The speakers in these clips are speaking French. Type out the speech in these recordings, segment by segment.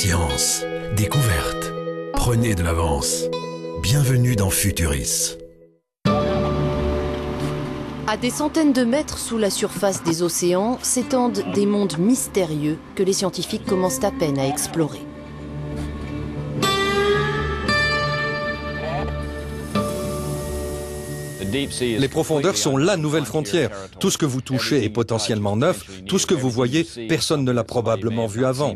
Science, découverte, prenez de l'avance. Bienvenue dans Futuris. À des centaines de mètres sous la surface des océans s'étendent des mondes mystérieux que les scientifiques commencent à peine à explorer. Les profondeurs sont la nouvelle frontière. Tout ce que vous touchez est potentiellement neuf. Tout ce que vous voyez, personne ne l'a probablement vu avant.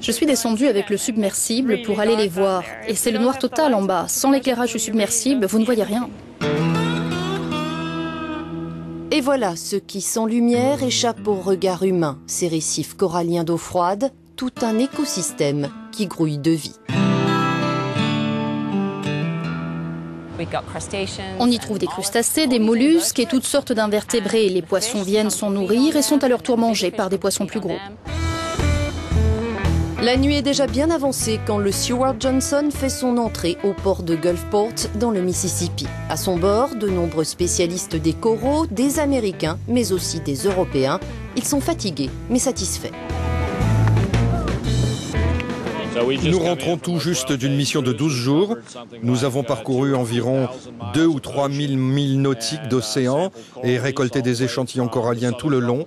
Je suis descendu avec le submersible pour aller les voir. Et c'est le noir total en bas. Sans l'éclairage du submersible, vous ne voyez rien. Et voilà ce qui, sans lumière, échappe au regard humain. Ces récifs coralliens d'eau froide, tout un écosystème qui grouille de vie. On y trouve des crustacés, des mollusques et toutes sortes d'invertébrés. Les poissons viennent s'en nourrir et sont à leur tour mangés par des poissons plus gros. La nuit est déjà bien avancée quand le Seward Johnson fait son entrée au port de Gulfport dans le Mississippi. À son bord, de nombreux spécialistes des coraux, des Américains, mais aussi des Européens. Ils sont fatigués, mais satisfaits. Nous rentrons tout juste d'une mission de 12 jours. Nous avons parcouru environ 2 ou 3 000 milles nautiques d'océan et récolté des échantillons coralliens tout le long,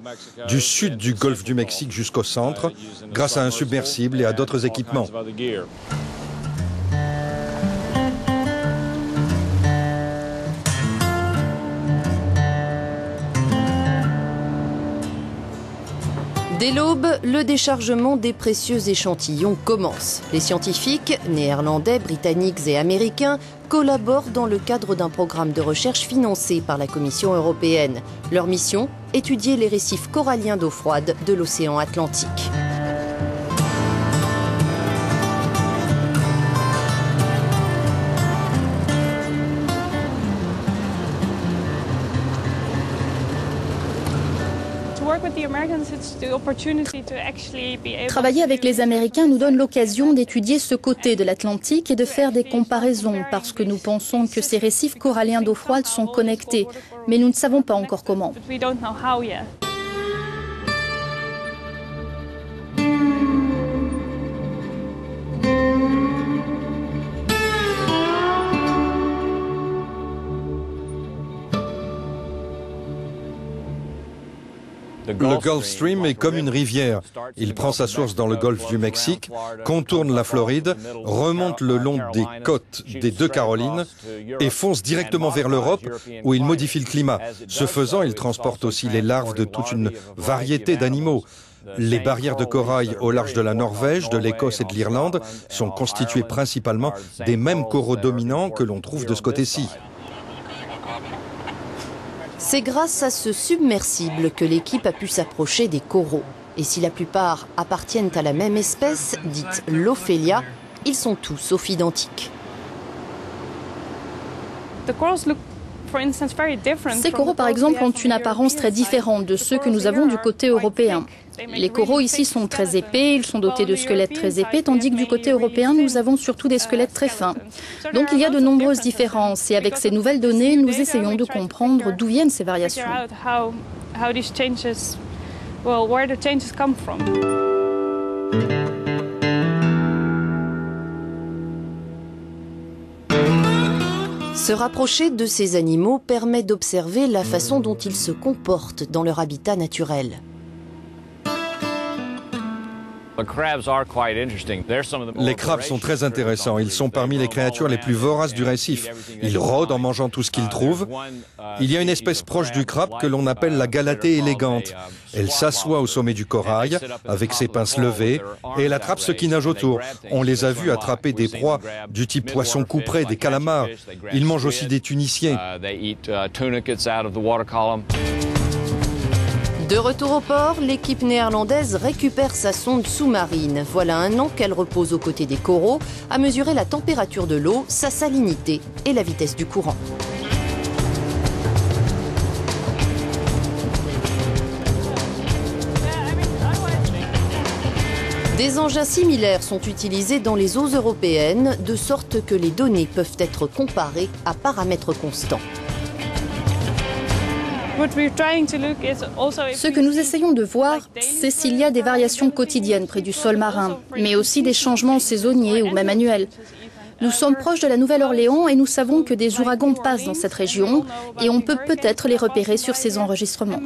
du sud du golfe du Mexique jusqu'au centre, grâce à un submersible et à d'autres équipements. Dès l'aube, le déchargement des précieux échantillons commence. Les scientifiques, néerlandais, britanniques et américains, collaborent dans le cadre d'un programme de recherche financé par la Commission européenne. Leur mission, étudier les récifs coralliens d'eau froide de l'océan Atlantique. Travailler avec les Américains nous donne l'occasion d'étudier ce côté de l'Atlantique et de faire des comparaisons parce que nous pensons que ces récifs coralliens d'eau froide sont connectés, mais nous ne savons pas encore comment. Le Gulf Stream est comme une rivière. Il prend sa source dans le golfe du Mexique, contourne la Floride, remonte le long des côtes des deux Carolines et fonce directement vers l'Europe où il modifie le climat. Ce faisant, il transporte aussi les larves de toute une variété d'animaux. Les barrières de corail au large de la Norvège, de l'Écosse et de l'Irlande sont constituées principalement des mêmes coraux dominants que l'on trouve de ce côté-ci. C'est grâce à ce submersible que l'équipe a pu s'approcher des coraux. Et si la plupart appartiennent à la même espèce, dite l'Ophelia, ils sont tous sauf identiques. Ces coraux, par exemple, ont une apparence très différente de ceux que nous avons du côté européen. Les coraux ici sont très épais, ils sont dotés de squelettes très épais, tandis que du côté européen, nous avons surtout des squelettes très fins. Donc il y a de nombreuses différences et avec ces nouvelles données, nous essayons de comprendre d'où viennent ces variations. Se rapprocher de ces animaux permet d'observer la façon dont ils se comportent dans leur habitat naturel. Les crabes sont très intéressants. Ils sont parmi les créatures les plus voraces du récif. Ils rôdent en mangeant tout ce qu'ils trouvent. Il y a une espèce proche du crabe que l'on appelle la galatée élégante. Elle s'assoit au sommet du corail avec ses pinces levées et elle attrape ceux qui nagent autour. On les a vus attraper des proies du type poisson couperé, des calamars. Ils mangent aussi des tuniciers. De retour au port, l'équipe néerlandaise récupère sa sonde sous-marine. Voilà 1 an qu'elle repose aux côtés des coraux, à mesurer la température de l'eau, sa salinité et la vitesse du courant. Des engins similaires sont utilisés dans les eaux européennes, de sorte que les données peuvent être comparées à paramètres constants. Ce que nous essayons de voir, c'est s'il y a des variations quotidiennes près du sol marin, mais aussi des changements saisonniers ou même annuels. Nous sommes proches de la Nouvelle-Orléans et nous savons que des ouragans passent dans cette région et on peut peut-être les repérer sur ces enregistrements.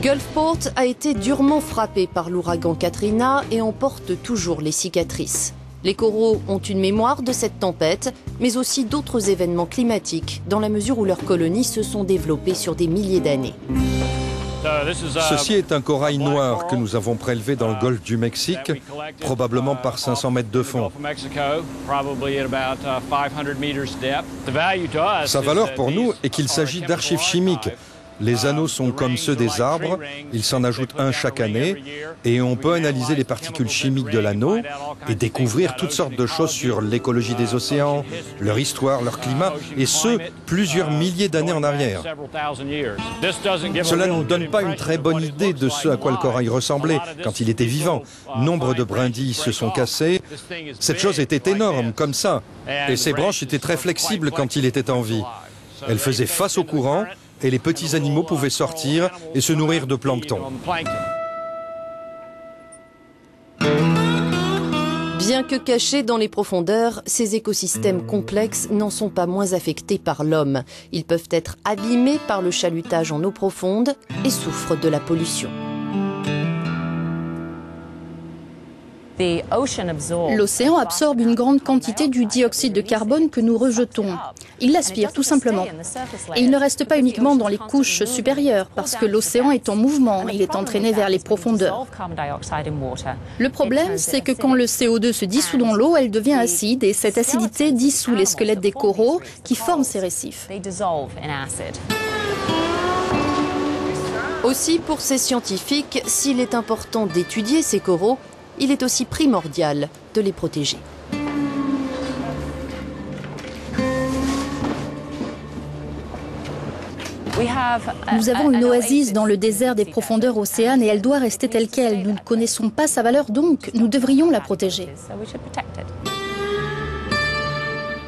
Gulfport a été durement frappé par l'ouragan Katrina et en porte toujours les cicatrices. Les coraux ont une mémoire de cette tempête, mais aussi d'autres événements climatiques, dans la mesure où leurs colonies se sont développées sur des milliers d'années. Ceci est un corail noir que nous avons prélevé dans le golfe du Mexique, probablement par 500 mètres de fond. Sa valeur pour nous est qu'il s'agit d'archives chimiques. Les anneaux sont comme ceux des arbres, il s'en ajoute un chaque année et on peut analyser les particules chimiques de l'anneau et découvrir toutes sortes de choses sur l'écologie des océans, leur histoire, leur climat et ce, plusieurs milliers d'années en arrière. Cela ne nous donne pas une très bonne idée de ce à quoi le corail ressemblait quand il était vivant. Nombre de brindilles se sont cassées. Cette chose était énorme, comme ça, et ses branches étaient très flexibles quand il était en vie. Elle faisait face au courant et les petits animaux pouvaient sortir et se nourrir de plancton. Bien que cachés dans les profondeurs, ces écosystèmes complexes n'en sont pas moins affectés par l'homme. Ils peuvent être abîmés par le chalutage en eau profonde et souffrent de la pollution. L'océan absorbe une grande quantité du dioxyde de carbone que nous rejetons. Il l'aspire tout simplement. Et il ne reste pas uniquement dans les couches supérieures, parce que l'océan est en mouvement, il est entraîné vers les profondeurs. Le problème, c'est que quand le CO2 se dissout dans l'eau, elle devient acide et cette acidité dissout les squelettes des coraux qui forment ces récifs. Aussi, pour ces scientifiques, s'il est important d'étudier ces coraux, il est aussi primordial de les protéger. Nous avons une oasis dans le désert des profondeurs océanes et elle doit rester telle qu'elle. Nous ne connaissons pas sa valeur, donc nous devrions la protéger.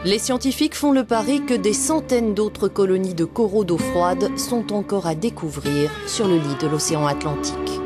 Les scientifiques font le pari que des centaines d'autres colonies de coraux d'eau froide sont encore à découvrir sur le lit de l'océan Atlantique.